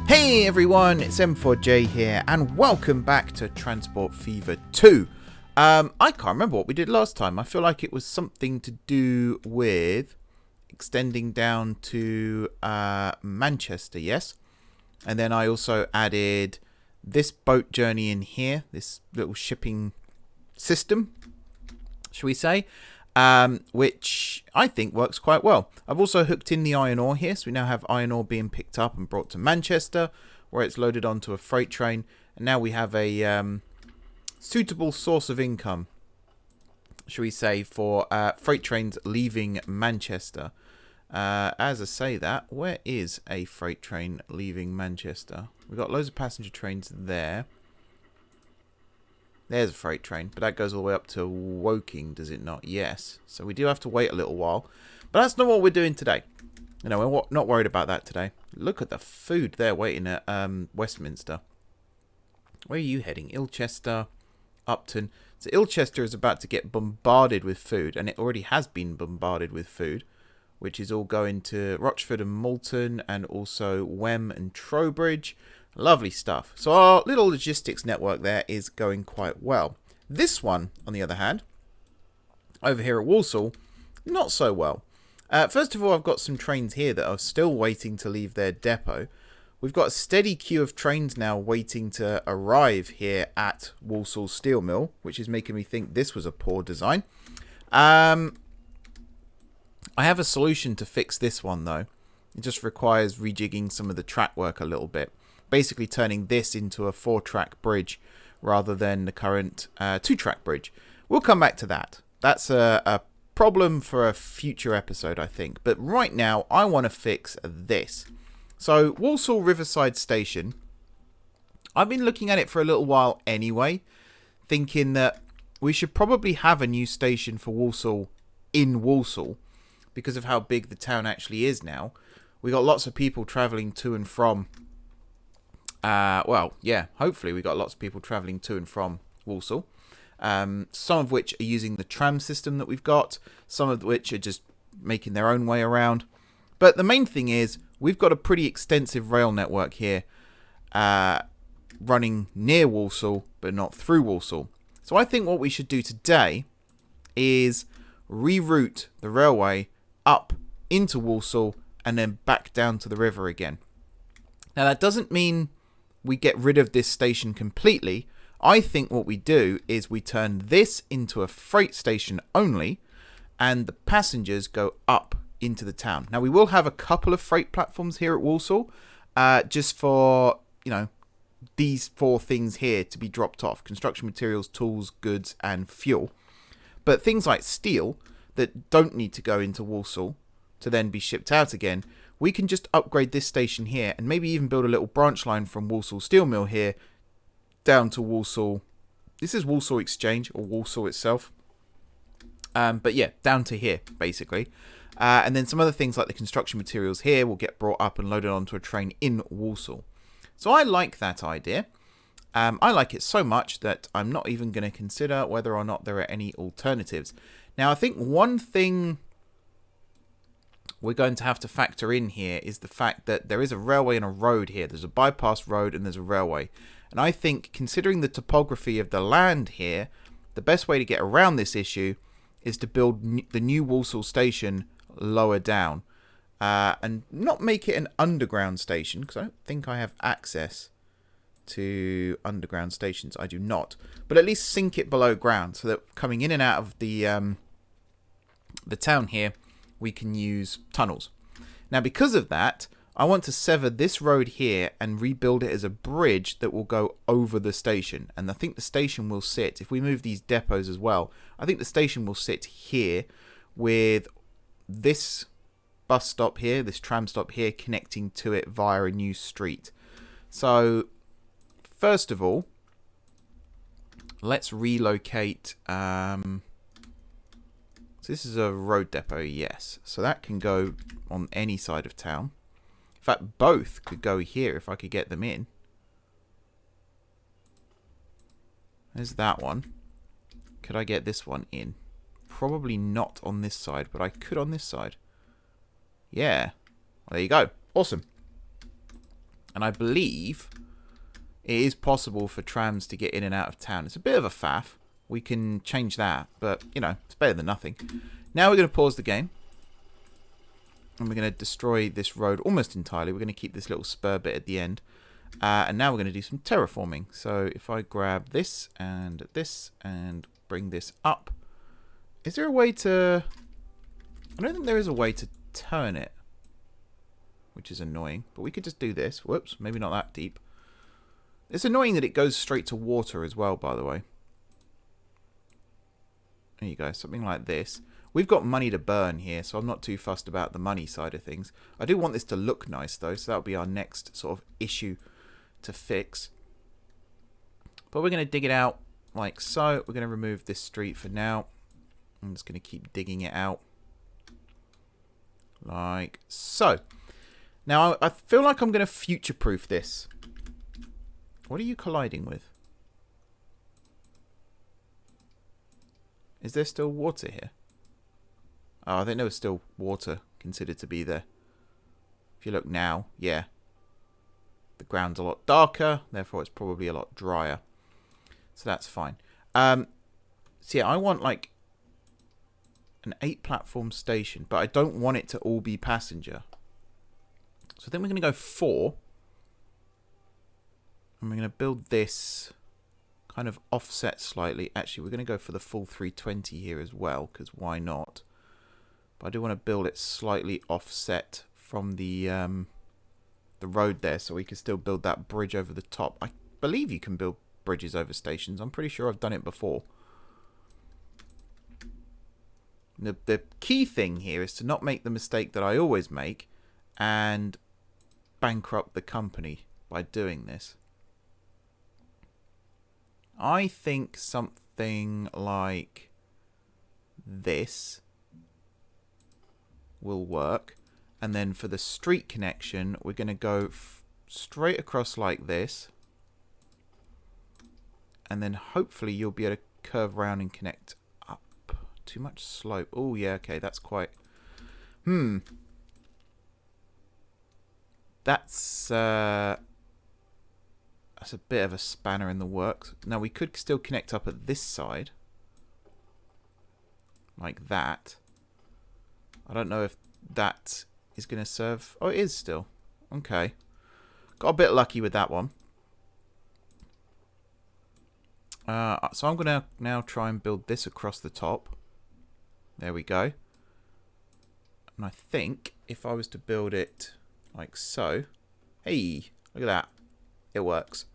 Hey everyone, it's M4J here, and welcome back to Transport Fever 2. I can't remember what we did last time. I feel like it was something to do with extending down to Manchester, yes? And then I also added this boat journey in here, this little shipping system, shall we say, which I think works quite well. I've also hooked in the iron ore here, so we now have iron ore being picked up and brought to Manchester, where it's loaded onto a freight train, and now we have a suitable source of income, shall we say, for freight trains leaving Manchester. As I say that, where is a freight train leaving Manchester? We've got loads of passenger trains there. There's a freight train, but that goes all the way up to Woking, does it not? Yes. So we do have to wait a little while. But that's not what we're doing today. You know, we're not worried about that today. Look at the food there waiting at Westminster. Where are you heading? Ilchester, Upton. So Ilchester is about to get bombarded with food, and it already has been bombarded with food, which is all going to Rochford and Malton, and also Wem and Trowbridge. Lovely stuff. So our little logistics network there is going quite well. This one, on the other hand, over here at Walsall, not so well. First of all, I've got some trains here that are still waiting to leave their depot. We've got a steady queue of trains now waiting to arrive here at Walsall Steel Mill, which is making me think this was a poor design. I have a solution to fix this one, though. It just requires rejigging some of the track work a little bit. Basically turning this into a 4-track bridge rather than the current 2-track bridge. We'll come back to that. That's a problem for a future episode, I think. But right now, I want to fix this. So, Walsall Riverside Station. I've been looking at it for a little while anyway, thinking that we should probably have a new station for Walsall in Walsall because of how big the town actually is now. We got lots of people travelling to and from hopefully we got lots of people travelling to and from Walsall. Some of which are using the tram system that we've got. Some of which are just making their own way around. But the main thing is, we've got a pretty extensive rail network here running near Walsall, but not through Walsall. So I think what we should do today is reroute the railway up into Walsall and then back down to the river again. Now that doesn't mean we get rid of this station completely. I think what we do is we turn this into a freight station only, and the passengers go up into the town. Now we will have a couple of freight platforms here at Walsall, just for, you know, these 4 things here to be dropped off: construction materials, tools, goods, and fuel. But things like steel that don't need to go into Walsall to then be shipped out again, we can just upgrade this station here and maybe even build a little branch line from Walsall Steel Mill here down to Walsall. This is Walsall Exchange, or Walsall itself. But yeah, down to here, basically. And then some other things like the construction materials here will get brought up and loaded onto a train in Walsall. So I like that idea. I like it so much that I'm not even going to consider whether or not there are any alternatives. Now, I think one thing we're going to have to factor in here is the fact that there is a railway and a road here. There's a bypass road and there's a railway. And I think, considering the topography of the land here, the best way to get around this issue is to build the new Walsall station lower down. And not make it an underground station, because I don't think I have access to underground stations. I do not. But at least sink it below ground so that coming in and out of the town here, we can use tunnels. Now, because of that, I want to sever this road here and rebuild it as a bridge that will go over the station. And I think the station will sit, if we move these depots as well, I think the station will sit here with this bus stop here, this tram stop here, connecting to it via a new street. So, first of all, let's relocate. So this is a road depot, yes. So that can go on any side of town. In fact, both could go here if I could get them in. There's that one. Could I get this one in? Probably not on this side, but I could on this side. Yeah. Well, there you go. Awesome. And I believe it is possible for trams to get in and out of town. It's a bit of a faff. We can change that, but, you know, it's better than nothing. Now we're going to pause the game. And we're going to destroy this road almost entirely. We're going to keep this little spur bit at the end. And now we're going to do some terraforming. So if I grab this and bring this up. Is there a way to... I don't think there is a way to turn it. Which is annoying. But we could just do this. Whoops, maybe not that deep. It's annoying that it goes straight to water as well, by the way. There you go, something like this. We've got money to burn here, so I'm not too fussed about the money side of things. I do want this to look nice, though, so that'll be our next sort of issue to fix. But we're going to dig it out like so. We're going to remove this street for now. I'm just going to keep digging it out. Like so. Now, I feel like I'm going to future-proof this. What are you colliding with? Is there still water here? Oh, I think there was still water considered to be there. If you look now, yeah. The ground's a lot darker, therefore it's probably a lot drier. So that's fine. So yeah, I want like an 8-platform station, but I don't want it to all be passenger. So I think we're going to go 4. And we're going to build this kind of offset slightly. Actually, we're going to go for the full 320 here as well, because why not? But I do want to build it slightly offset from the road there, so we can still build that bridge over the top. I believe you can build bridges over stations. I'm pretty sure I've done it before. The key thing here is to not make the mistake that I always make and bankrupt the company by doing this. I think something like this will work. And then for the street connection, we're going to go straight across like this. And then hopefully you'll be able to curve around and connect up. Too much slope. Oh, yeah, okay, that's quite... That's a bit of a spanner in the works. Now, we could still connect up at this side. Like that. I don't know if that is going to serve... Oh, it is still. Okay. Got a bit lucky with that one. So I'm going to now try and build this across the top. There we go. And I think if I was to build it like so... Hey, look at that. It works.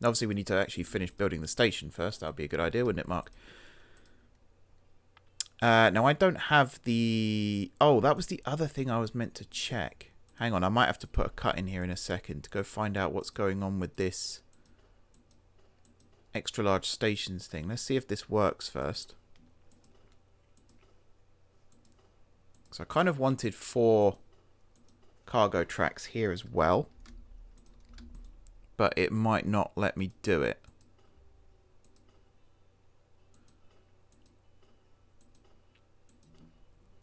Obviously, we need to actually finish building the station first. That would be a good idea, wouldn't it, Mark? Now, I don't have the... Oh, that was the other thing I was meant to check. Hang on, I might have to put a cut in here in a second to go find out what's going on with this extra large stations thing. Let's see if this works first. So I kind of wanted 4 cargo tracks here as well. But it might not let me do it.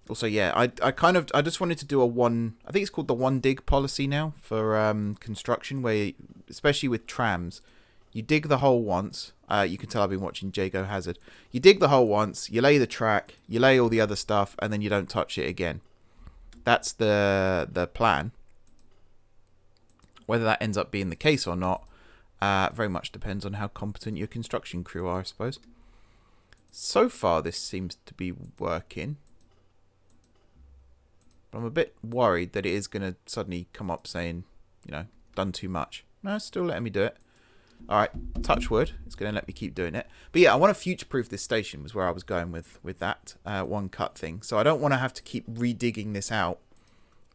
Also, yeah, I just wanted to do a one... I think it's called the one dig policy now for construction, where, especially with trams, you dig the hole once. You can tell I've been watching Jago Hazard. You dig the hole once, you lay the track, you lay all the other stuff, and then you don't touch it again. That's the plan. Whether that ends up being the case or not, very much depends on how competent your construction crew are, I suppose. So far, this seems to be working. But I'm a bit worried that it is going to suddenly come up saying, you know, done too much. No, it's still letting me do it. Alright, touch wood. It's going to let me keep doing it. But yeah, I want to future-proof this station was where I was going with that one cut thing. So I don't want to have to keep redigging this out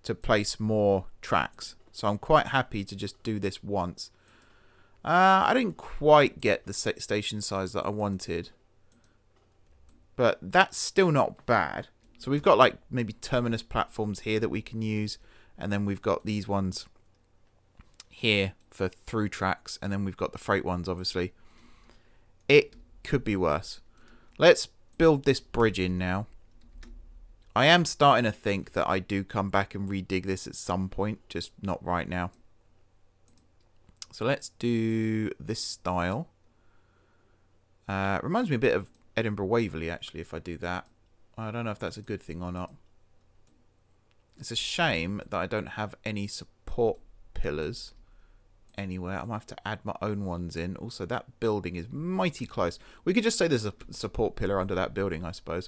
to place more tracks. So I'm quite happy to just do this once. I didn't quite get the station size that I wanted. But that's still not bad. So we've got like maybe terminus platforms here that we can use. And then we've got these ones here for through tracks. And then we've got the freight ones, obviously. It could be worse. Let's build this bridge in now. I am starting to think that I do come back and redig this at some point, just not right now. So let's do this style. Reminds me a bit of Edinburgh Waverley, actually, if I do that. I don't know if that's a good thing or not. It's a shame that I don't have any support pillars anywhere. I might have to add my own ones in. Also, that building is mighty close. We could just say there's a support pillar under that building, I suppose.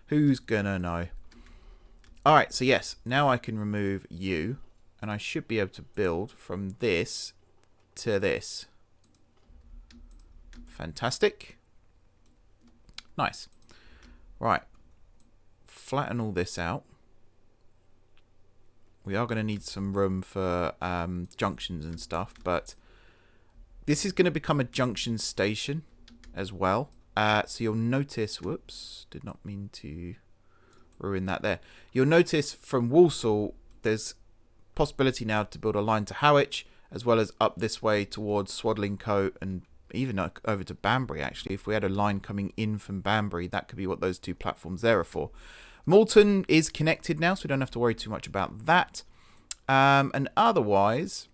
Who's gonna know? Alright, so yes, now I can remove you. And I should be able to build from this to this. Fantastic. Nice. Right. Flatten all this out. We are going to need some room for junctions and stuff, but this is going to become a junction station as well. So you'll notice, whoops, did not mean to ruin that there. You'll notice from Walsall, there's possibility now to build a line to Harwich, as well as up this way towards Swadlincote and even over to Banbury, actually. If we had a line coming in from Banbury, that could be what those two platforms there are for. Moulton is connected now, so we don't have to worry too much about that. And otherwise,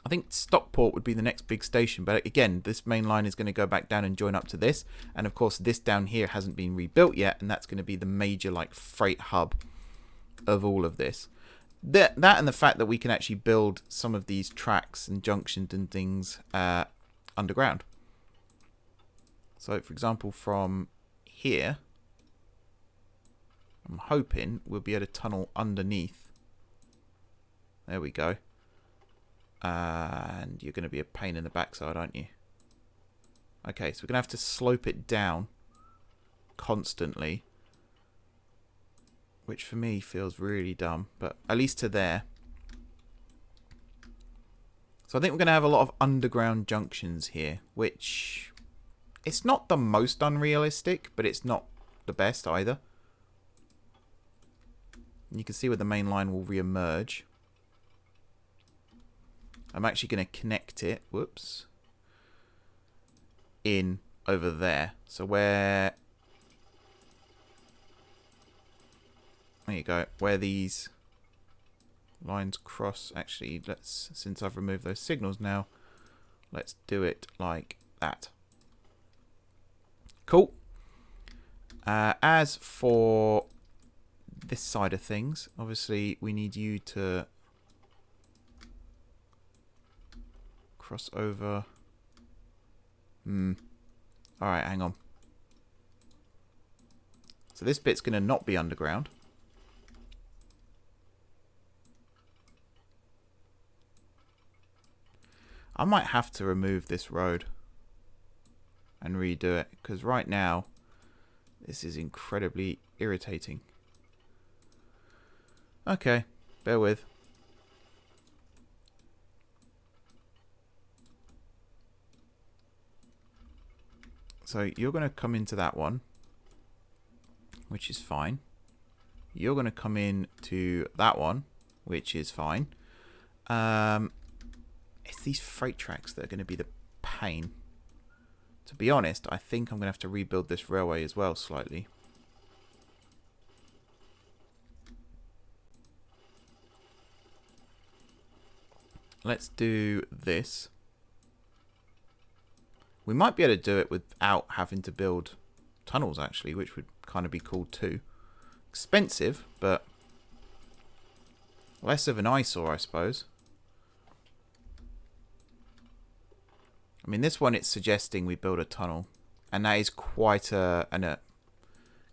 I think Stockport would be the next big station. But again, this main line is going to go back down and join up to this. And of course, this down here hasn't been rebuilt yet. And that's going to be the major like freight hub of all of this. That and the fact that we can actually build some of these tracks and junctions and things underground. So, for example, from here, I'm hoping we'll be able to tunnel underneath. There we go. And you're going to be a pain in the backside, aren't you? Okay, so we're going to have to slope it down constantly. Which for me feels really dumb. But at least to there. So I think we're going to have a lot of underground junctions here. Which, it's not the most unrealistic, but it's not the best either. And you can see where the main line will re-emerge. I'm actually going to connect it, whoops, in over there. So where, there you go, where these lines cross, actually, let's, since I've removed those signals now, let's do it like that. Cool. As for this side of things, obviously we need you to cross over. Alright, hang on. So this bit's going to not be underground. I might have to remove this road and redo it, because right now this is incredibly irritating. Okay, bear with. So you're going to come into that one, which is fine. You're going to come in to that one, which is fine. It's these freight tracks that are going to be the pain. To be honest, I think I'm going to have to rebuild this railway as well slightly. Let's do this. We might be able to do it without having to build tunnels, actually, which would kind of be cool too. Expensive, but less of an eyesore, I suppose. I mean, this one, it's suggesting we build a tunnel. And that is quite a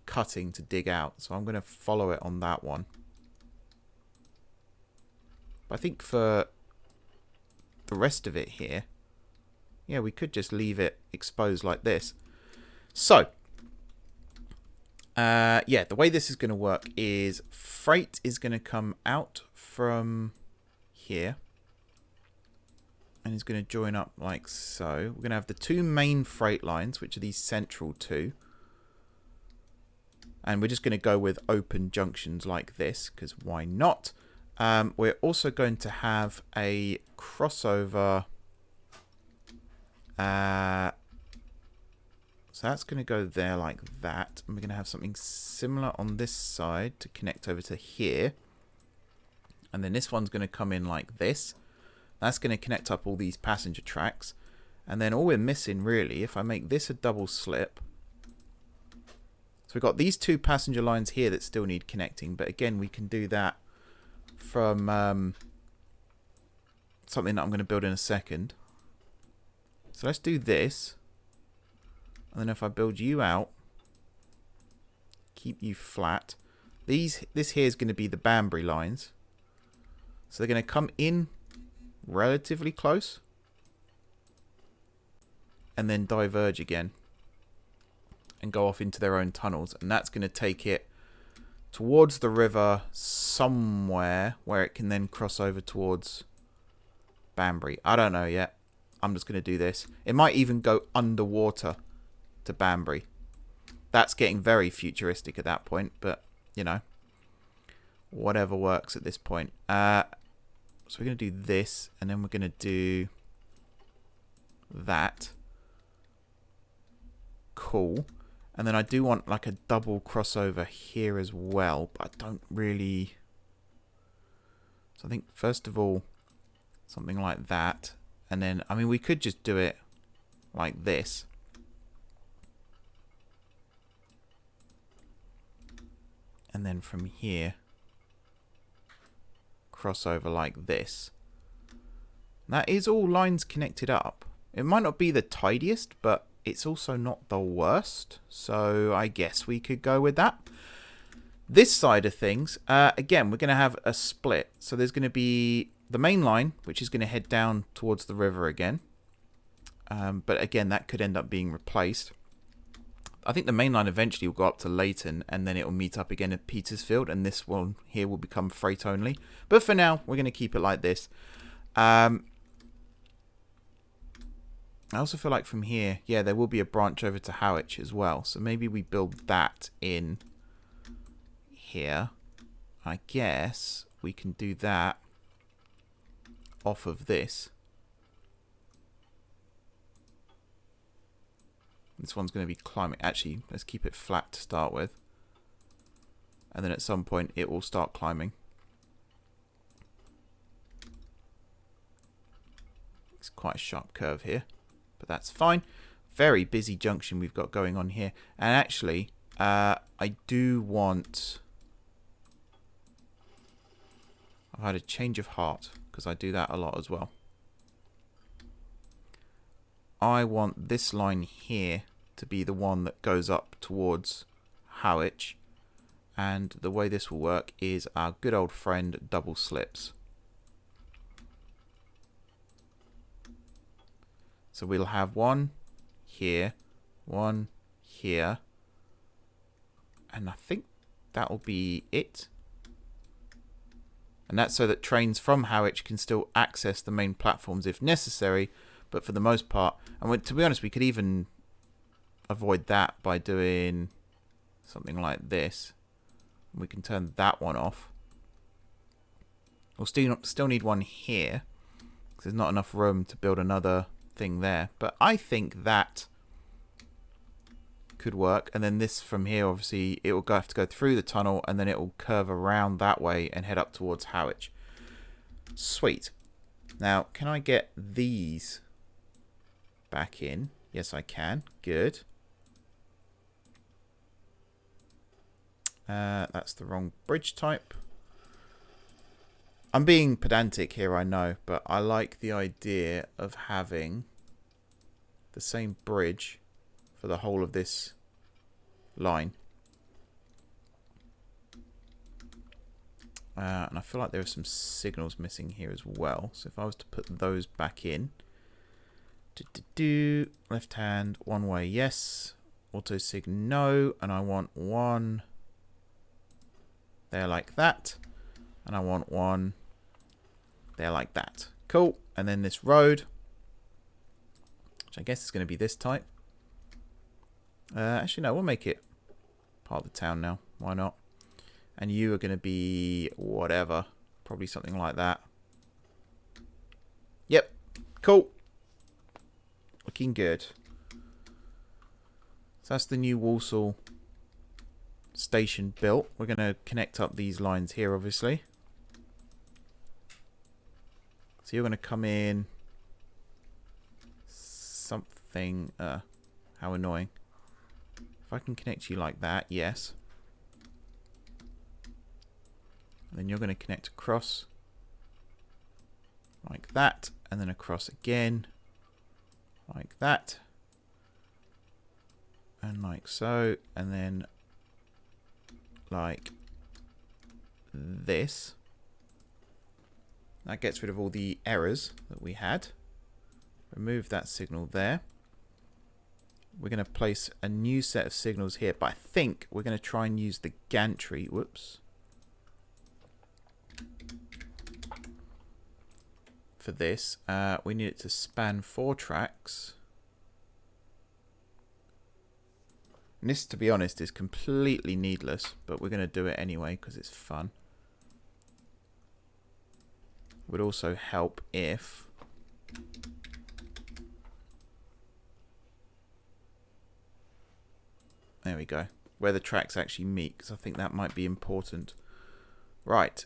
cutting to dig out. So I'm going to follow it on that one. But I think for the rest of it here, yeah, we could just leave it exposed like this. So, yeah, the way this is going to work is freight is going to come out from here. And it's going to join up like so. We're going to have the two main freight lines, which are these central two. And we're just going to go with open junctions like this, because why not? We're also going to have a crossover So that's going to go there like that. And we're going to have something similar on this side to connect over to here. And then this one's going to come in like this. That's going to connect up all these passenger tracks. And then all we're missing really, if I make this a double slip. So we've got these two passenger lines here that still need connecting. But again, we can do that from something that I'm going to build in a second. So let's do this. And then if I build you out, keep you flat. This here is going to be the Banbury lines. So they're going to come in relatively close. And then diverge again. And go off into their own tunnels. And that's going to take it towards the river somewhere where it can then cross over towards Banbury. I don't know yet. I'm just going to do this. It might even go underwater to Banbury. That's getting very futuristic at that point, but you know, whatever works at this point. So we're going to do this, and then we're going to do that. Cool. And then I do want like a double crossover here as well, but I don't really. So I think first of all, something like that. And then, I mean, we could just do it like this. And then from here, cross over like this. That is all lines connected up. It might not be the tidiest, but it's also not the worst. So I guess we could go with that. This side of things, again, we're going to have a split. So there's going to be the main line, which is going to head down towards the river again. But again, that could end up being replaced. I think the main line eventually will go up to Leighton, and then it will meet up again at Petersfield, and this one here will become freight only. But for now, we're going to keep it like this. I also feel like from here, yeah, there will be a branch over to Harwich as well. So maybe we build that in here. I guess we can do that off of this. This one's going to be climbing. Actually, let's keep it flat to start with. And then at some point, it will start climbing. It's quite a sharp curve here, but that's fine. Very busy junction we've got going on here. And actually, I do want... I've had a change of heart, because I do that a lot as well. I want this line here to be the one that goes up towards Harwich. And the way this will work is our good old friend double slips. So we'll have one here, one here. And I think that will be it. And that's so that trains from Harwich can still access the main platforms if necessary. But for the most part, and to be honest, we could even avoid that by doing something like this. We can turn that one off. We'll still need one here, because there's not enough room to build another thing there. But I think that could work. And then this from here, obviously, it will have to go through the tunnel, and then it will curve around that way and head up towards Harwich. Sweet. Now, can I get these back in? Yes, I can. Good. That's the wrong bridge type. I'm being pedantic here, I know, but I like the idea of having the same bridge for the whole of this line. And I feel like there are some signals missing here as well. So if I was to put those back in, left hand, one way, yes. Auto sig, no. And I want one there like that. And I want one there like that. Cool. And then this road, which I guess is going to be this type. Actually, no, we'll make it part of the town now. Why not? And you are going to be whatever. Probably something like that. Yep. Cool. Looking good. that's the new Walsall station built. We're going to connect up these lines here, obviously. So you're going to come in something. How annoying. If I can connect you like that, yes. And then you're going to connect across like that, and then across again like that, and like so, and then like this. That gets rid of all the errors that we had. Remove that signal there. We're going to place a new set of signals here, but I think we're going to try and use the gantry. Whoops. For this, we need it to span 4 tracks. And this, to be honest, is completely needless, but we're going to do it anyway because it's fun. Would also help if there we go, where the tracks actually meet, because I think that might be important. Right.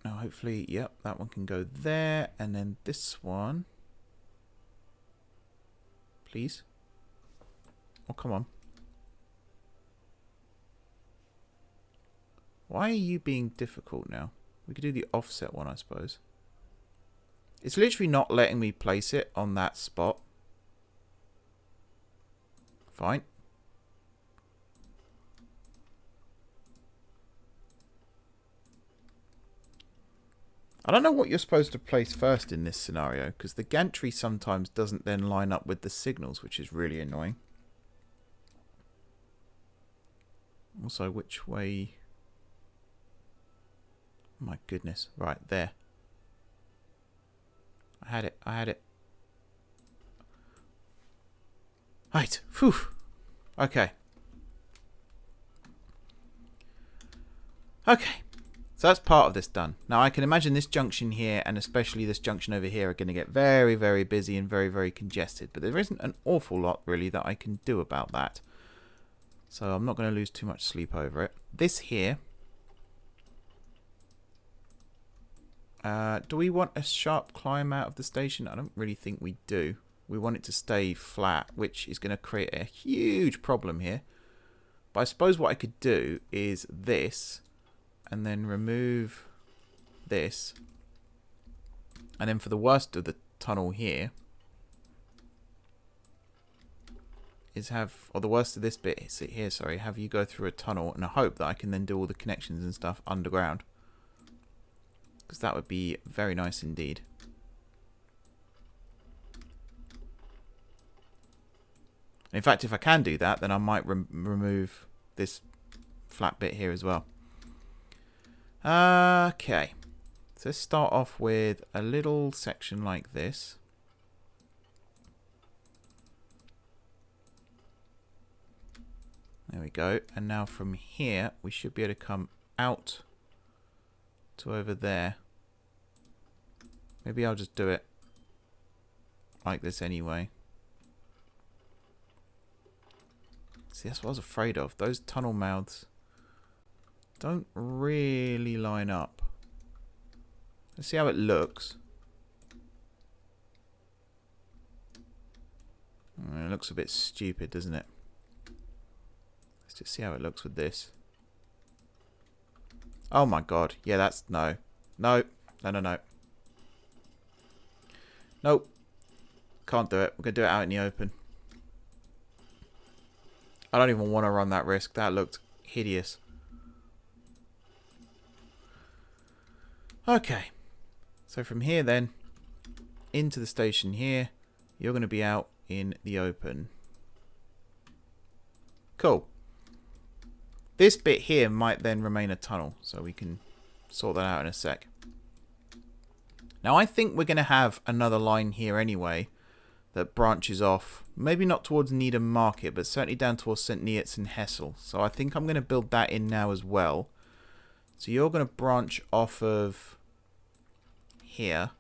Now hopefully, yep, that one can go there, and then this one, please. Oh, come on. Why are you being difficult now? We could do the offset one, I suppose. It's literally not letting me place it on that spot. Fine. I don't know what you're supposed to place first in this scenario, because the gantry sometimes doesn't then line up with the signals, which is really annoying. Also, which way... My goodness. Right, there. I had it. I had it. Right. Phew. Okay. Okay. So that's part of this done. Now I can imagine this junction here, and especially this junction over here, are going to get very, very busy and very, very congested. But there isn't an awful lot, really, that I can do about that. So I'm not going to lose too much sleep over it. This here... do we want a sharp climb out of the station? I don't really think we do. We want it to stay flat, which is going to create a huge problem here. But I suppose what I could do is this, and then remove this. And then for the worst of the tunnel here, is have, or the worst of this bit here, sorry, have you go through a tunnel, and I hope that I can then do all the connections and stuff underground. Because that would be very nice indeed. In fact, if I can do that, then I might remove this flat bit here as well. Okay. So let's start off with a little section like this. There we go. And now from here, we should be able to come out to over there. Maybe I'll just do it like this anyway. See, that's what I was afraid of. Those tunnel mouths don't really line up. Let's see how it looks. It looks a bit stupid, doesn't it? Let's just see how it looks with this. Oh my god. Yeah, that's... No. No. No, no, no. Nope. Can't do it. We're going to do it out in the open. I don't even want to run that risk. That looked hideous. Okay. So from here then, into the station here, you're going to be out in the open. Cool. This bit here might then remain a tunnel, so we can sort that out in a sec. Now I think we're going to have another line here anyway that branches off, maybe not towards Needham Market, but certainly down towards St. Neots and Hessel. So I think I'm going to build that in now as well. So you're going to branch off of here,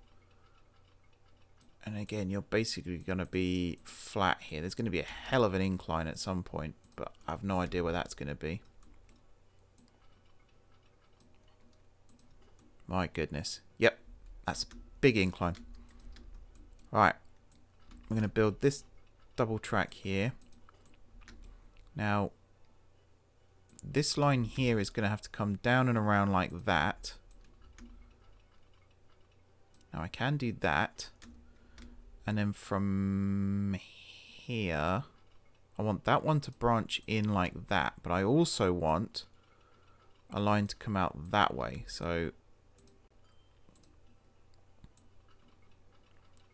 And again, you're basically going to be flat here. There's going to be a hell of an incline at some point, but I have no idea where that's going to be. My goodness. Yep, that's a big incline. Right, I'm going to build this double track here. Now, this line here is going to have to come down and around like that. Now, I can do that. And then from here, I want that one to branch in like that. But I also want a line to come out that way. So,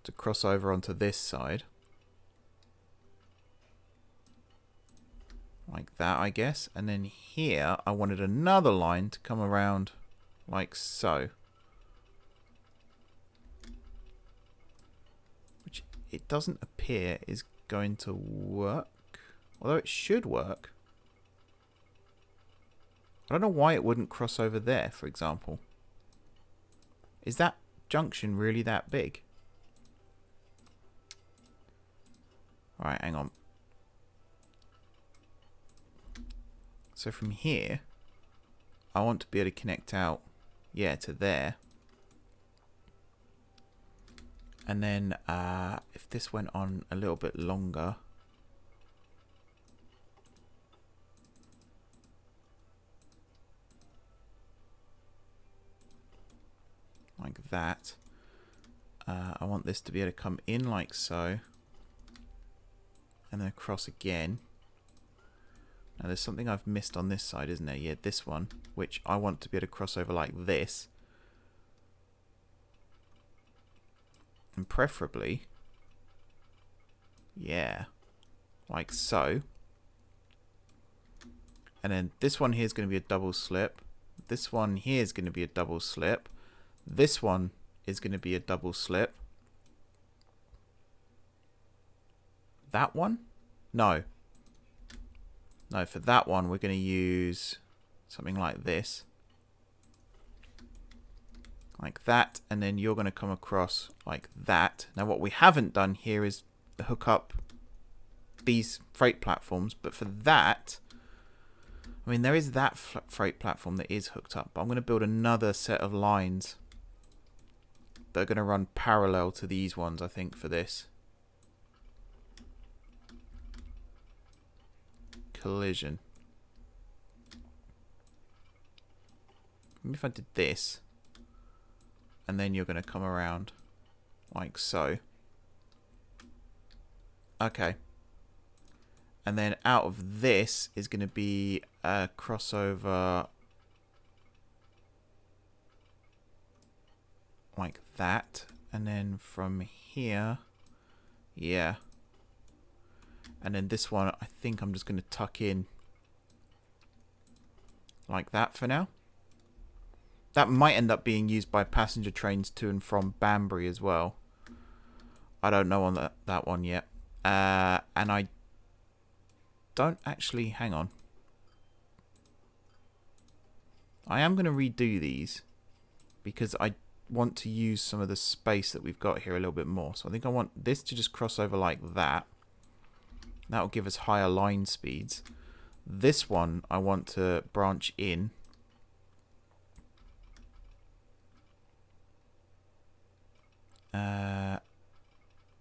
to cross over onto this side. Like that, I guess. And then here, I wanted another line to come around like so. Which it doesn't appear is going to work. Although it should work. I don't know why it wouldn't cross over there, for example. Is that junction really that big? Alright, hang on. So from here, I want to be able to connect out, yeah, to there. And then if this went on a little bit longer, like that, I want this to be able to come in like so, and then across again. Now there's something I've missed on this side, isn't there? Yeah, this one, which I want to be able to cross over like this. And preferably, yeah, like so. And then this one here is going to be a double slip. This one here is going to be a double slip. This one is going to be a double slip. That one? No. No, for that one, we're going to use something like this. Like that, and then you're going to come across like that. Now, what we haven't done here is hook up these freight platforms, but for that, I mean, there is that freight platform that is hooked up, but I'm going to build another set of lines that are going to run parallel to these ones, I think, for this. Collision. Maybe if I did this, and then you're going to come around like so. Okay. And then out of this is going to be a crossover like that. And then from here, yeah. And then this one, I think I'm just going to tuck in like that for now. That might end up being used by passenger trains to and from Banbury as well. I don't know on that one yet. And I don't actually... Hang on. I am going to redo these because I want to use some of the space that we've got here a little bit more. So I think I want this to just cross over like that. That will give us higher line speeds. This one I want to branch in.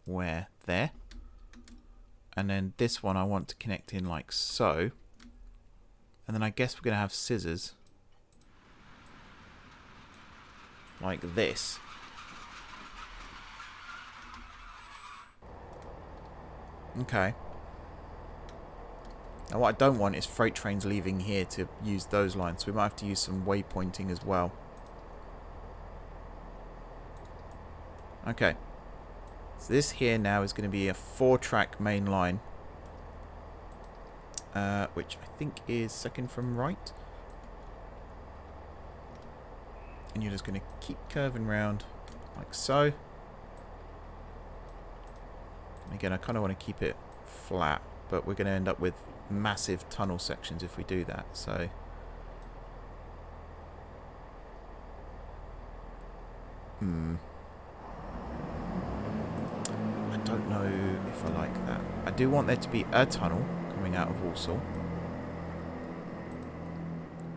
Where? There. And then this one I want to connect in like so. And then I guess we're going to have scissors. Like this. Okay. Now what I don't want is freight trains leaving here to use those lines. So we might have to use some waypointing as well. Okay. So this here now is going to be a 4-track main line. Which I think is second from right. And you're just going to keep curving round like so. And again, I kind of want to keep it flat, but we're going to end up with massive tunnel sections if we do that. So don't know if I like that. I do want there to be a tunnel coming out of Walsall.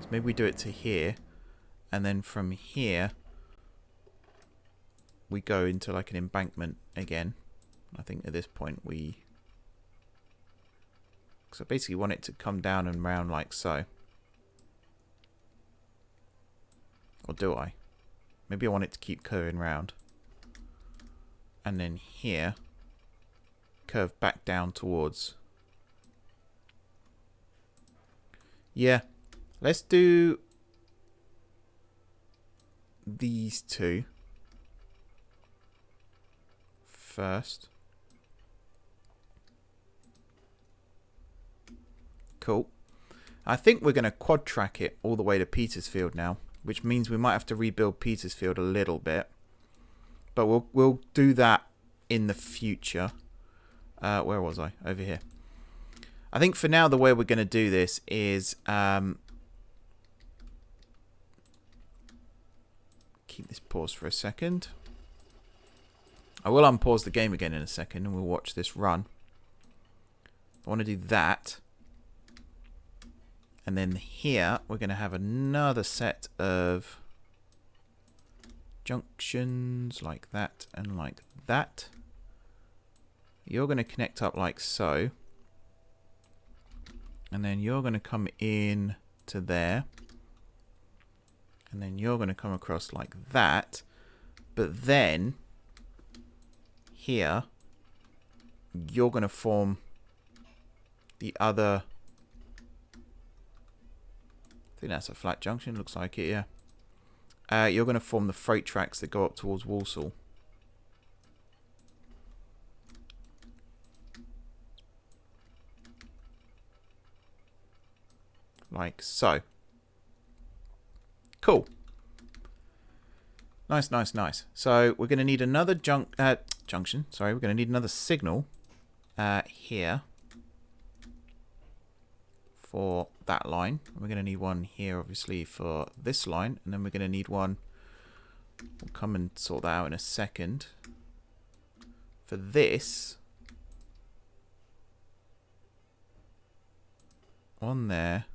So maybe we do it to here. And then from here, we go into like an embankment again. I think at this point we... So I basically want it to come down and round like so. Or do I? Maybe I want it to keep curving round. And then here, curve back down towards... Yeah, let's do these two first. Cool. I think we're going to quad track it all the way to Petersfield now, which means we might have to rebuild Petersfield a little bit. But we'll do that in the future. Where was I? Over here. I think for now the way we're going to do this is keep this paused for a second. I will unpause the game again in a second and we'll watch this run. I want to do that. And then here we're going to have another set of junctions like that and like that. You're going to connect up like so. And then you're going to come in to there. And then you're going to come across like that. But then here you're going to form the other... I think that's a flat junction, looks like it, yeah. You're going to form the freight tracks that go up towards Walsall. Like so. Cool. Nice, nice, nice. So we're going to need another junction. Sorry, we're going to need another signal here for that line. We're going to need one here, obviously, for this line. And then we're going to need one... We'll come and sort that out in a second. For this... One there.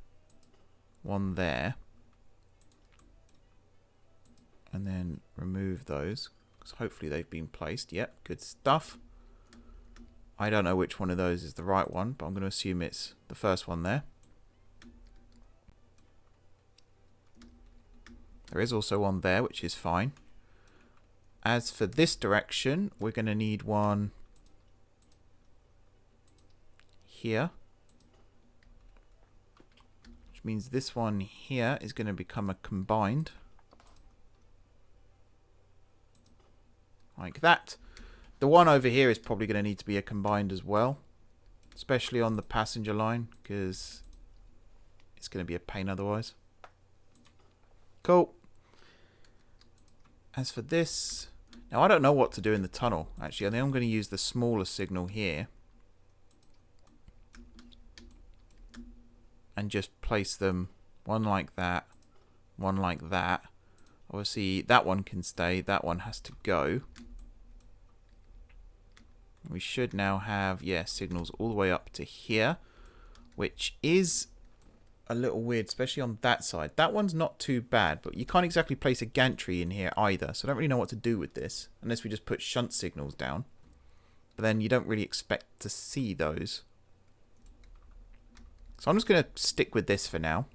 One there. And then remove those. Because hopefully they've been placed. Yep, good stuff. I don't know which one of those is the right one, but I'm going to assume it's the first one there. There is also one there, which is fine. As for this direction, we're going to need one here. Which means this one here is going to become a combined. Like that. The one over here is probably going to need to be a combined as well. Especially on the passenger line, because it's going to be a pain otherwise. Cool. As for this, now I don't know what to do in the tunnel, actually. I think I'm going to use the smaller signal here. And just place them one like that, one like that. Obviously, that one can stay, that one has to go. We should now have, yeah, signals all the way up to here, which is a little weird, especially on that side. That one's not too bad, but you can't exactly place a gantry in here either, so I don't really know what to do with this, unless we just put shunt signals down. But then you don't really expect to see those. So I'm just going to stick with this for now.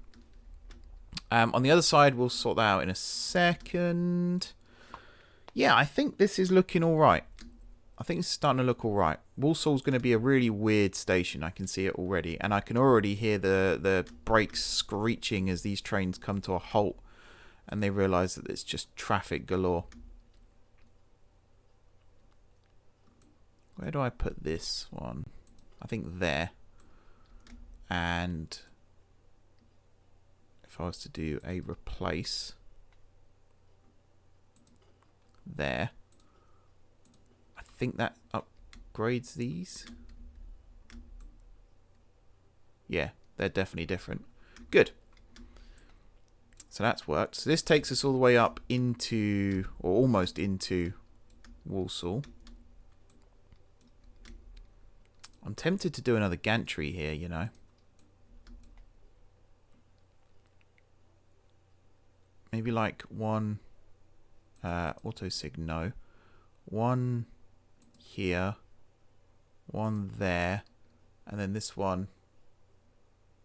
On the other side, we'll sort that out in a second. Yeah, I think this is looking alright. I think it's starting to look alright. Walsall's going to be a really weird station. I can see it already. And I can already hear the brakes screeching as these trains come to a halt. And they realise that it's just traffic galore. Where do I put this one? I think there. And if I was to do a replace there, I think that upgrades these. Yeah, they're definitely different. Good. So that's worked. So this takes us all the way up into, or almost into, Walsall. I'm tempted to do another gantry here, you know. Maybe like one autosig, no. One here, one there, and then this one,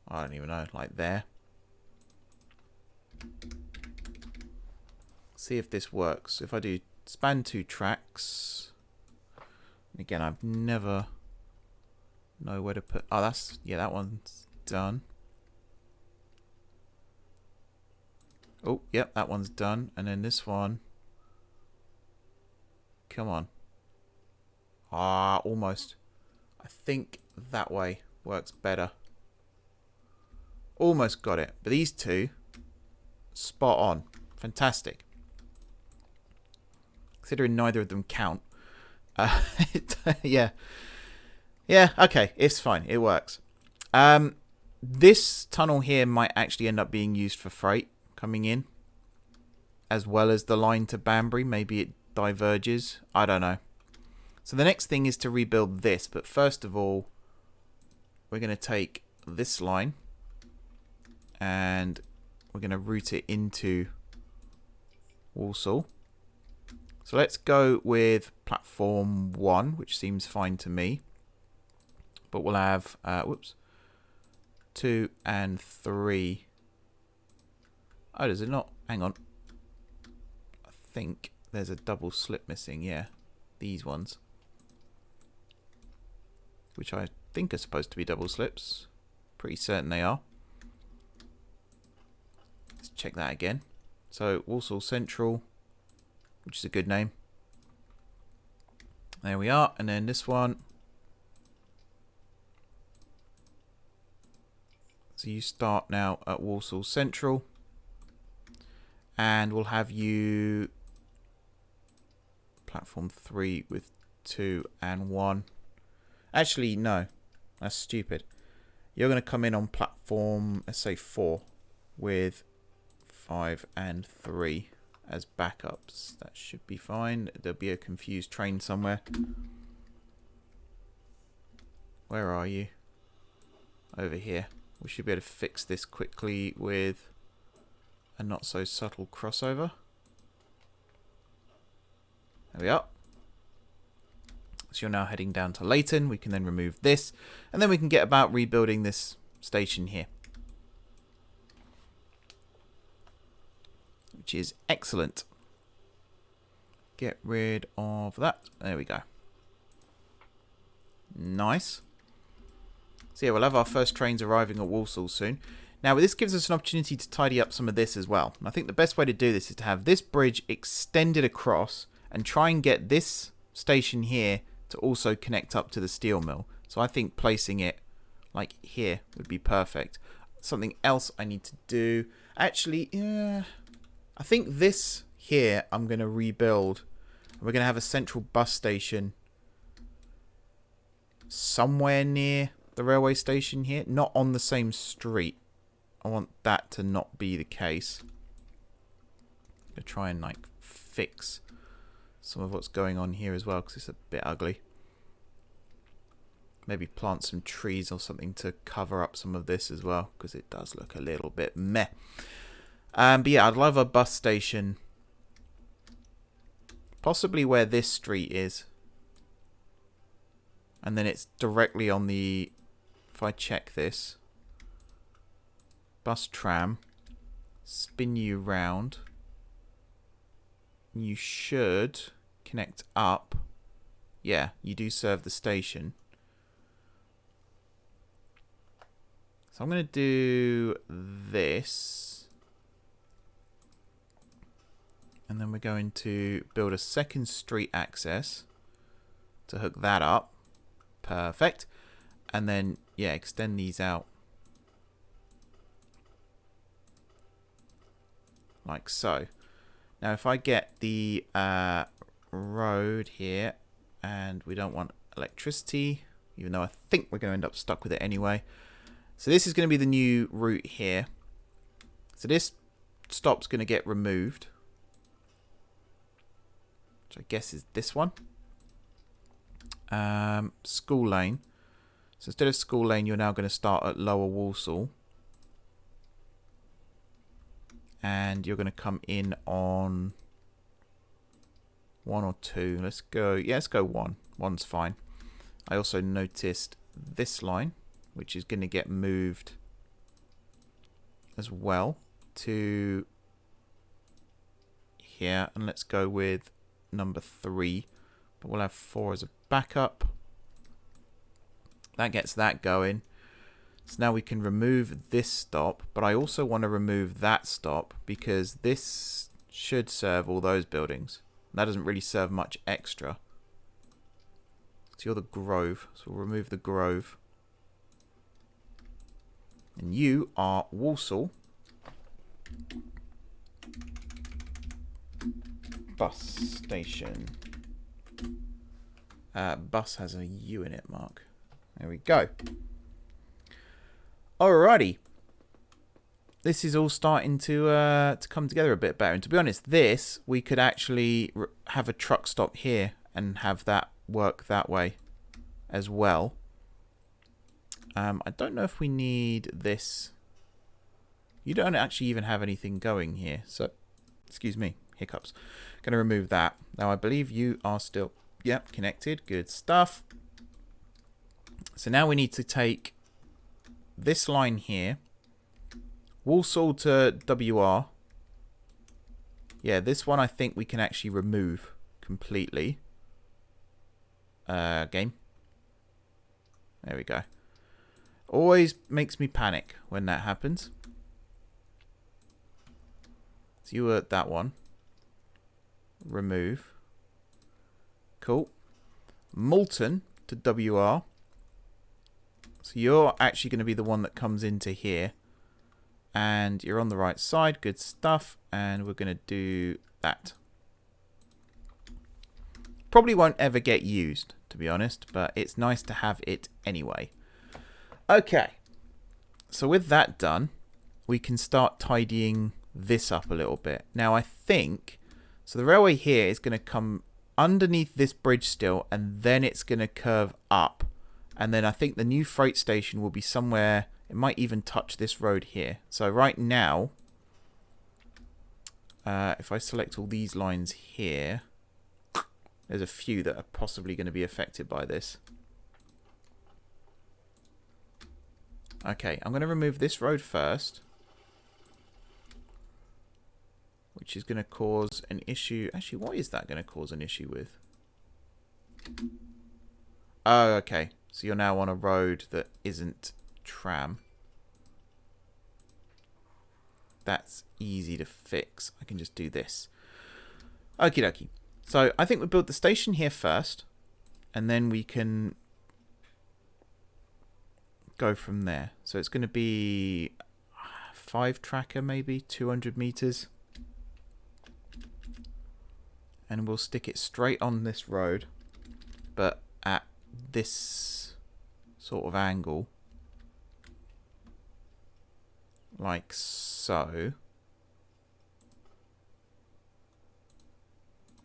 I don't even know, like there. See if this works. If I do span 2 tracks, again, I've never know where to put. Oh, that's, yeah, that one's done. Oh, yep, that one's done. And then this one, come on. Ah, almost. I think that way works better. Almost got it. But these two, spot on. Fantastic. Considering neither of them count. Yeah. Yeah, okay. It's fine. It works. This tunnel here might actually end up being used for freight coming in, as well as the line to Banbury. Maybe it diverges. I don't know. So the next thing is to rebuild this. But first of all, we're going to take this line and we're going to route it into Walsall. So let's go with platform 1, which seems fine to me. But we'll have, 2 and 3. Oh, does it not? Hang on. I think there's a double slip missing. Yeah, these ones. Which I think are supposed to be double slips. Pretty certain they are. Let's check that again. So, Walsall Central, which is a good name. There we are. And then this one. So you start now at Walsall Central. And we'll have you platform 3 with 2 and 1. Actually, no. That's stupid. You're going to come in on platform, let's say 4, with 5 and 3 as backups. That should be fine. There'll be a confused train somewhere. Where are you? Over here. We should be able to fix this quickly with a not so subtle crossover. There we are. So you're now heading down to Leighton. We can then remove this, and then we can get about rebuilding this station here, which is excellent. Get rid of that. There we go. Nice. So yeah, we'll have our first trains arriving at Walsall soon. Now, this gives us an opportunity to tidy up some of this as well. And I think the best way to do this is to have this bridge extended across and try and get this station here to also connect up to the steel mill. So I think placing it like here would be perfect. Something else I need to do. Actually, I think this here I'm going to rebuild. We're going to have a central bus station somewhere near the railway station here. Not on the same street. I want that to not be the case. I'm going to try and like fix some of what's going on here as well, because it's a bit ugly. Maybe plant some trees or something to cover up some of this as well, because it does look a little bit meh. But yeah, I'd love a bus station, possibly where this street is, and then it's directly on the, if I check this, bus tram, spin you round, you should connect up. Yeah, you do serve the station. So I'm going to do this. And then we're going to build a second street access to hook that up. Perfect. And then, yeah, extend these out. Like so. Now, if I get the road here, and we don't want electricity, even though I think we're going to end up stuck with it anyway. So this is going to be the new route here. So this stop's going to get removed, which I guess is this one. School lane. So instead of School Lane, you're now going to start at Lower Walsall. And you're going to come in on 1 or 2. Let's go, yeah, let's go 1. 1's fine. I also noticed this line, which is going to get moved as well to here. And let's go with number 3. But we'll have 4 as a backup. That gets that going. So now we can remove this stop, but I also want to remove that stop because this should serve all those buildings. That doesn't really serve much extra. So you're the Grove, so we'll remove the Grove. And you are Walsall Bus Station. Bus has a U in it, Mark. There we go. Alrighty. This is all starting to come together a bit better. And to be honest, this, we could actually have a truck stop here and have that work that way as well. I don't know if we need this. You don't actually even have anything going here. So, excuse me, hiccups. Going to remove that. Now, I believe you are still, yep, connected. Good stuff. So now we need to take this line here, Walsall to WR. Yeah, this one I think we can actually remove completely. Game. There we go. Always makes me panic when that happens. So you were that one. Remove. Cool. Moulton to WR. So you're actually going to be the one that comes into here. And you're on the right side. Good stuff. And we're going to do that. Probably won't ever get used, to be honest. But it's nice to have it anyway. Okay. So with that done, we can start tidying this up a little bit. Now I think, so the railway here is going to come underneath this bridge still. And then it's going to curve up. And then I think the new freight station will be somewhere, it might even touch this road here. So right now, if I select all these lines here, there's a few that are possibly going to be affected by this. Okay, I'm going to remove this road first, which is going to cause an issue. Actually, what is that going to cause an issue with? Oh, okay. So you're now on a road that isn't tram. That's easy to fix. I can just do this. Okie dokie. So I think we build the station here first. And then we can go from there. So it's going to be 5 tracker maybe, 200 meters. And we'll stick it straight on this road. But at this sort of angle, like so.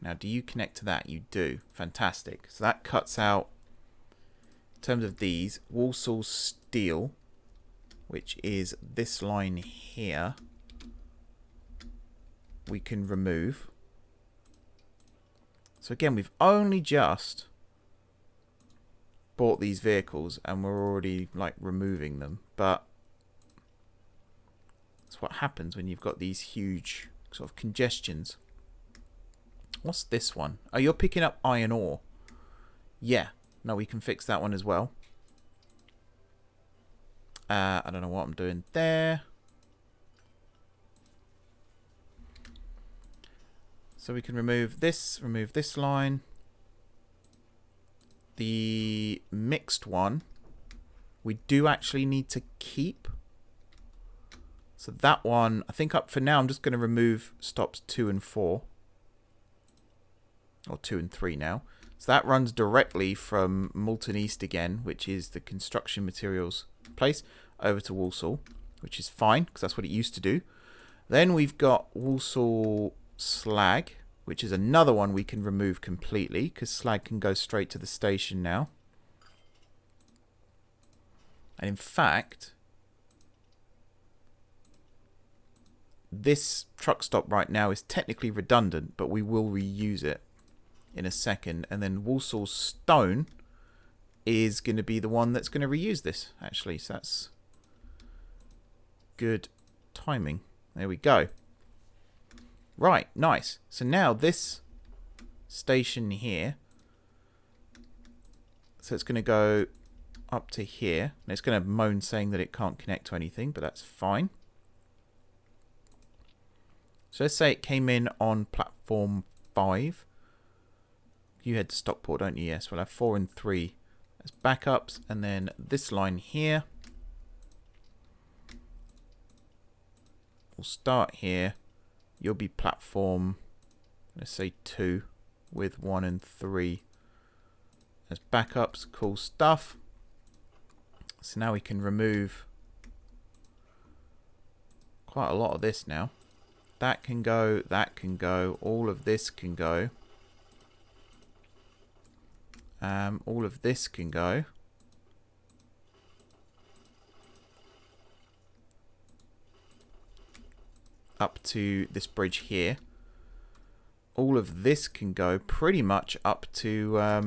Now, do you connect to that? You do. Fantastic. So that cuts out, in terms of these, Walsall Steel, which is this line here, we can remove. So again, we've only just bought these vehicles and we're already like removing them, but that's what happens when you've got these huge sort of congestions. What's this one? Oh, you're picking up iron ore. Yeah, no, we can fix that one as well. I don't know what I'm doing there. So we can remove this line. The mixed one, we do actually need to keep. So that one, I think up for now, I'm just going to remove stops 2 and 4. Or 2 and 3 now. So that runs directly from Moulton East again, which is the construction materials place, over to Walsall, which is fine, because that's what it used to do. Then we've got Walsall Slag, which is another one we can remove completely, because slag can go straight to the station now. And in fact, this truck stop right now is technically redundant, but we will reuse it in a second. And then Walsall Stone is going to be the one that's going to reuse this, actually. So that's good timing. There we go. Right, nice. So now this station here, so it's going to go up to here. And it's going to moan saying that it can't connect to anything, but that's fine. So let's say it came in on platform 5. You head to Stockport, don't you? Yes, we'll have 4 and 3 as backups. And then this line here will start here. You'll be platform, let's say 2 with 1 and 3 as backups. Cool stuff. So now we can remove quite a lot of this now. That can go, all of this can go. All of this can go. Up to this bridge here. All of this can go pretty much up to where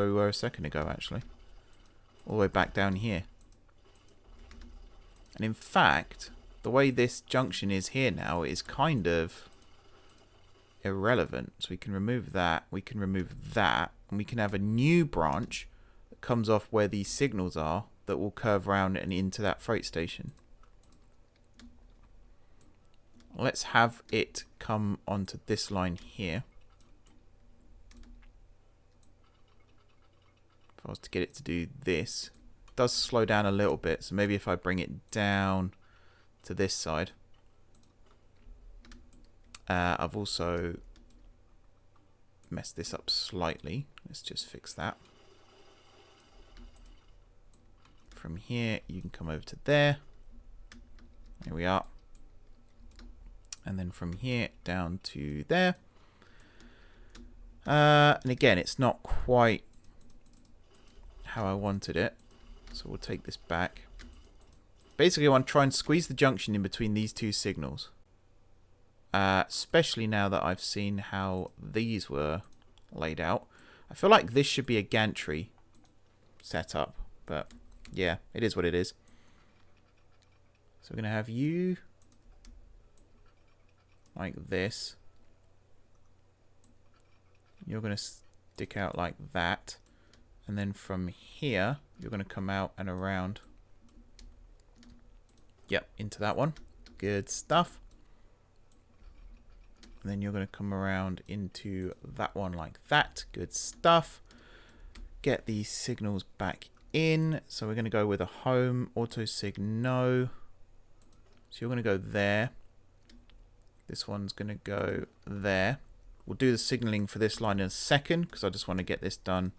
we were a second ago, actually. All the way back down here. And in fact, the way this junction is here now is kind of irrelevant. So we can remove that, we can remove that, and we can have a new branch that comes off where these signals are that will curve around and into that freight station. Let's have it come onto this line here. If I was to get it to do this, it does slow down a little bit. So maybe if I bring it down to this side. I've also messed this up slightly. Let's just fix that. From here, you can come over to there. There we are. And then from here down to there. And again, it's not quite how I wanted it. So we'll take this back. Basically, I want to try and squeeze the junction in between these two signals. Especially now that I've seen how these were laid out. I feel like this should be a gantry setup, but yeah, it is what it is. So we're going to have you like this. You're going to stick out like that. And then from here, you're going to come out and around. Yep, into that one. Good stuff. And then you're going to come around into that one like that. Good stuff. Get these signals back in. So we're going to go with a home auto sig no. So you're going to go there. This one's going to go there. We'll do the signaling for this line in a second because I just want to get this done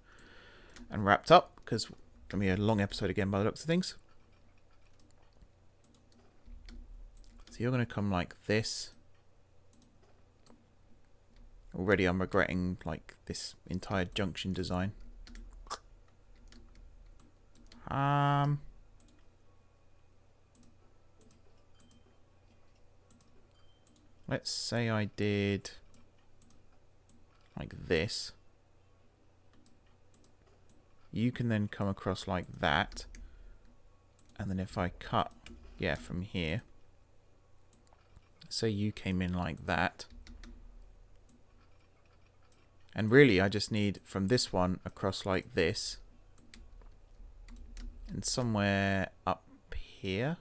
and wrapped up because it's going to be a long episode again by the looks of things. So you're going to come like this. Already I'm regretting like this entire junction design. Let's say I did like this. You can then come across like that. And then if I cut, yeah, from here. Say you came in like that. And really, I just need from this one across like this. And somewhere up here.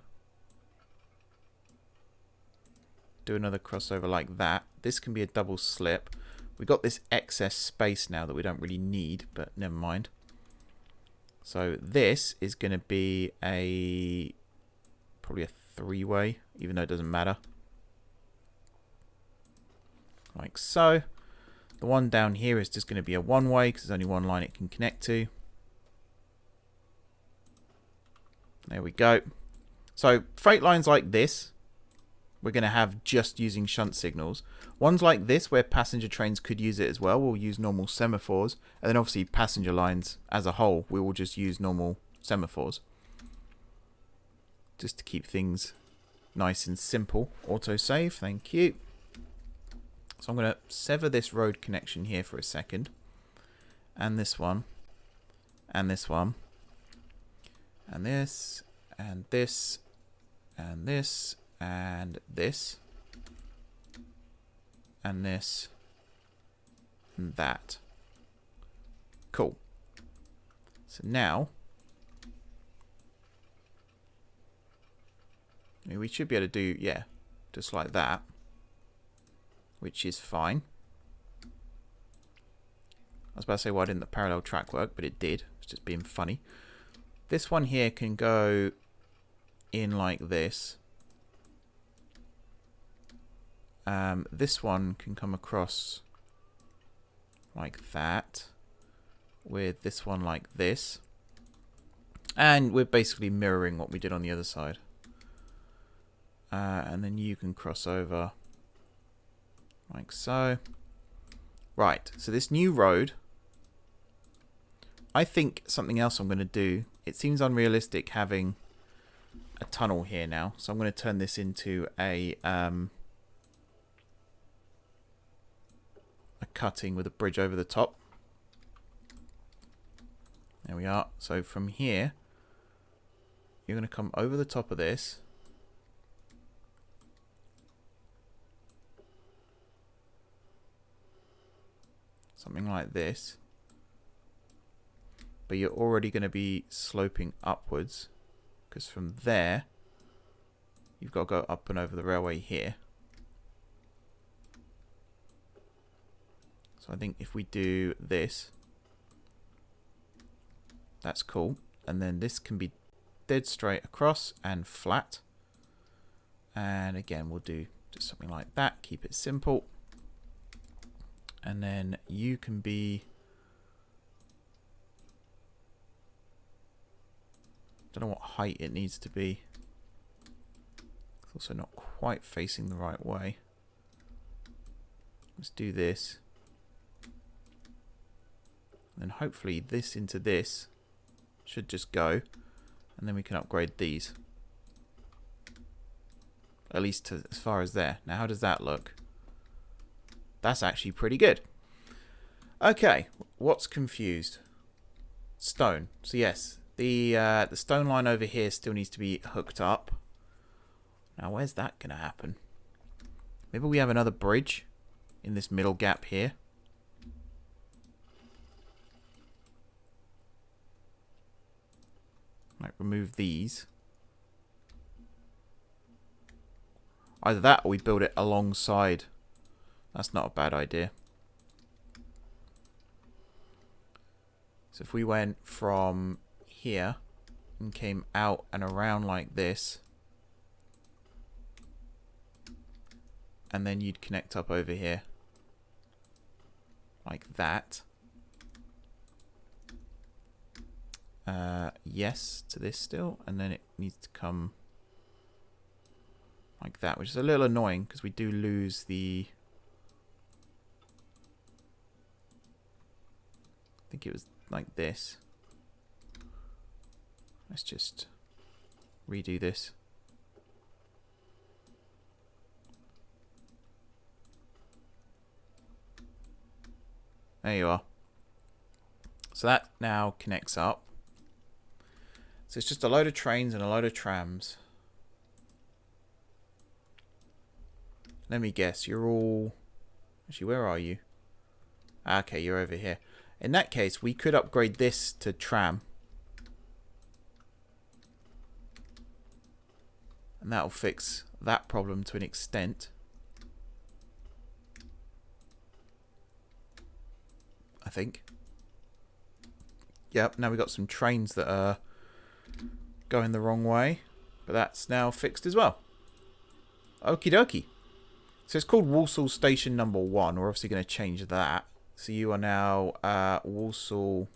Do another crossover like that. This can be a double slip. We got this excess space now that we don't really need, but never mind. So this is going to be probably a three-way, even though it doesn't matter. Like so. The one down here is just going to be a one-way because there's only one line it can connect to. There we go. So freight lines like this we're going to have just using shunt signals. Ones like this, where passenger trains could use it as well, we'll use normal semaphores. And then obviously passenger lines as a whole, we will just use normal semaphores. Just to keep things nice and simple. Autosave, thank you. So I'm going to sever this road connection here for a second. And this one. And this one. And this. And this. And this. And this. And this. And that. Cool. So now, we should be able to do, yeah, just like that. Which is fine. I was about to say, why didn't the parallel track work? But it did. It's just being funny. This one here can go in like this. This one can come across like that. With this one like this. And we're basically mirroring what we did on the other side. And then you can cross over like so. Right, so this new road, I think something else I'm going to do, it seems unrealistic having a tunnel here now, so I'm going to turn this into a cutting with a bridge over the top. There we are. So from here, you're going to come over the top of this. Something like this. But you're already going to be sloping upwards. Because from there, you've got to go up and over the railway here. So I think if we do this, that's cool. And then this can be dead straight across and flat. And again, we'll do just something like that. Keep it simple. And then you can be, don't know what height it needs to be. It's also not quite facing the right way. Let's do this. And then hopefully this into this should just go. And then we can upgrade these. At least to as far as there. Now how does that look? That's actually pretty good. Okay, what's confused? Stone. So yes, the stone line over here still needs to be hooked up. Now where's that going to happen? Maybe we have another bridge in this middle gap here. Might remove these. Either that or we build it alongside. That's not a bad idea. So if we went from here and came out and around like this, and then you'd connect up over here like that. Yes to this still, and then it needs to come like that, which is a little annoying because we do lose the, I think it was like this. Let's just redo this. There you are. So that now connects up. So it's just a load of trains and a load of trams. Let me guess, you're all... Actually, where are you? Okay, you're over here. In that case, we could upgrade this to tram. And that'll fix that problem to an extent. I think. Yep, now we've got some trains that are going the wrong way. But that's now fixed as well. Okie dokie. So it's called Walsall Station number 1. We're obviously going to change that. So you are now Walsall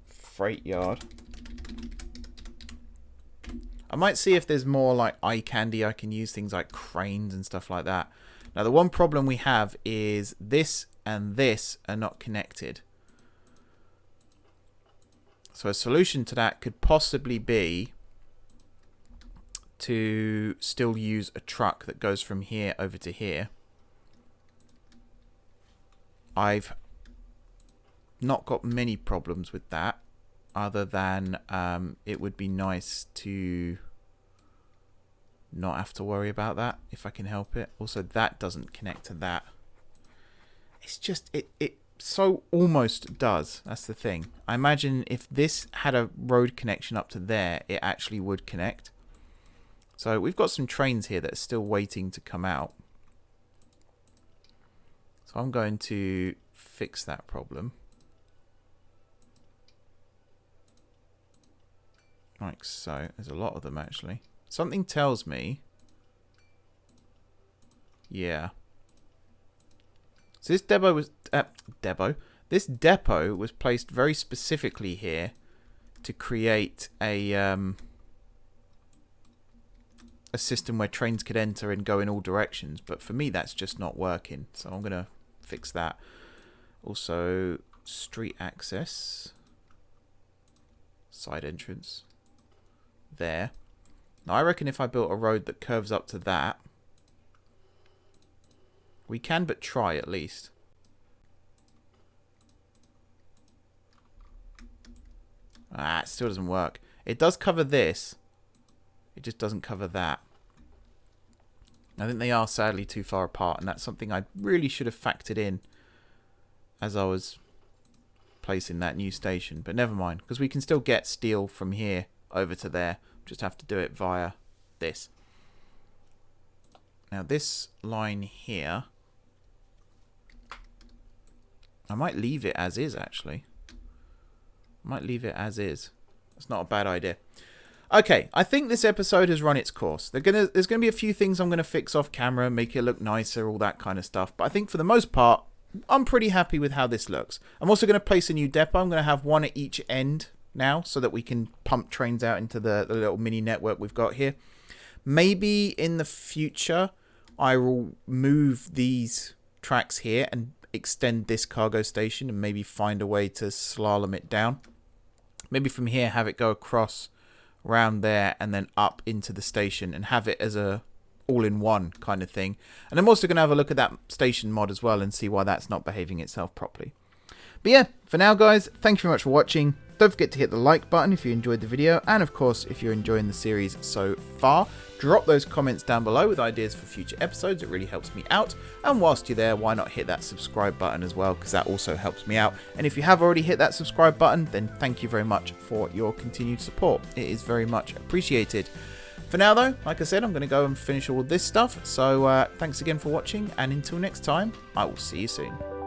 Freight Yard. I might see if there's more like eye candy I can use, things like cranes and stuff like that. Now the one problem we have is this and this are not connected. So a solution to that could possibly be to still use a truck that goes from here over to here. I've not got many problems with that, other than it would be nice to not have to worry about that if I can help it. Also, that doesn't connect to that. It's just, it so almost does. That's the thing. I imagine if this had a road connection up to there, it actually would connect. So we've got some trains here that are still waiting to come out. So I'm going to fix that problem. Like so. There's a lot of them actually. Something tells me... Yeah. So this depot was... This depot was placed very specifically here to create a system where trains could enter and go in all directions. But for me, that's just not working. So I'm going to fix that. Also, street access. Side entrance. There. Now, I reckon if I built a road that curves up to that, we can but try at least. Ah, it still doesn't work. It does cover this. It just doesn't cover that. I think they are sadly too far apart, and that's something I really should have factored in as I was placing that new station. But never mind, because we can still get steel from here over to there. Just have to do it via this. Now this line here, I might leave it as is actually. I might leave it as is. That's not a bad idea. Okay, I think this episode has run its course. There's gonna be a few things I'm gonna fix off camera, make it look nicer, all that kind of stuff. But I think for the most part, I'm pretty happy with how this looks. I'm also gonna place a new depot. I'm gonna have one at each end now, so that we can pump trains out into the little mini network we've got here. Maybe in the future, I will move these tracks here and extend this cargo station and maybe find a way to slalom it down. Maybe from here have it go across around there and then up into the station and have it as a all-in-one kind of thing. And I'm also going to have a look at that station mod as well and see why that's not behaving itself properly. But yeah, for now guys, thank you very much for watching. Don't forget to hit the like button if you enjoyed the video, and of course if you're enjoying the series so far, drop those comments down below with ideas for future episodes. It really helps me out. And whilst you're there, why not hit that subscribe button as well, because that also helps me out. And if you have already hit that subscribe button, then thank you very much for your continued support. It is very much appreciated. For now though, like I said, I'm going to go and finish all of this stuff. So thanks again for watching, and until next time, I will see you soon.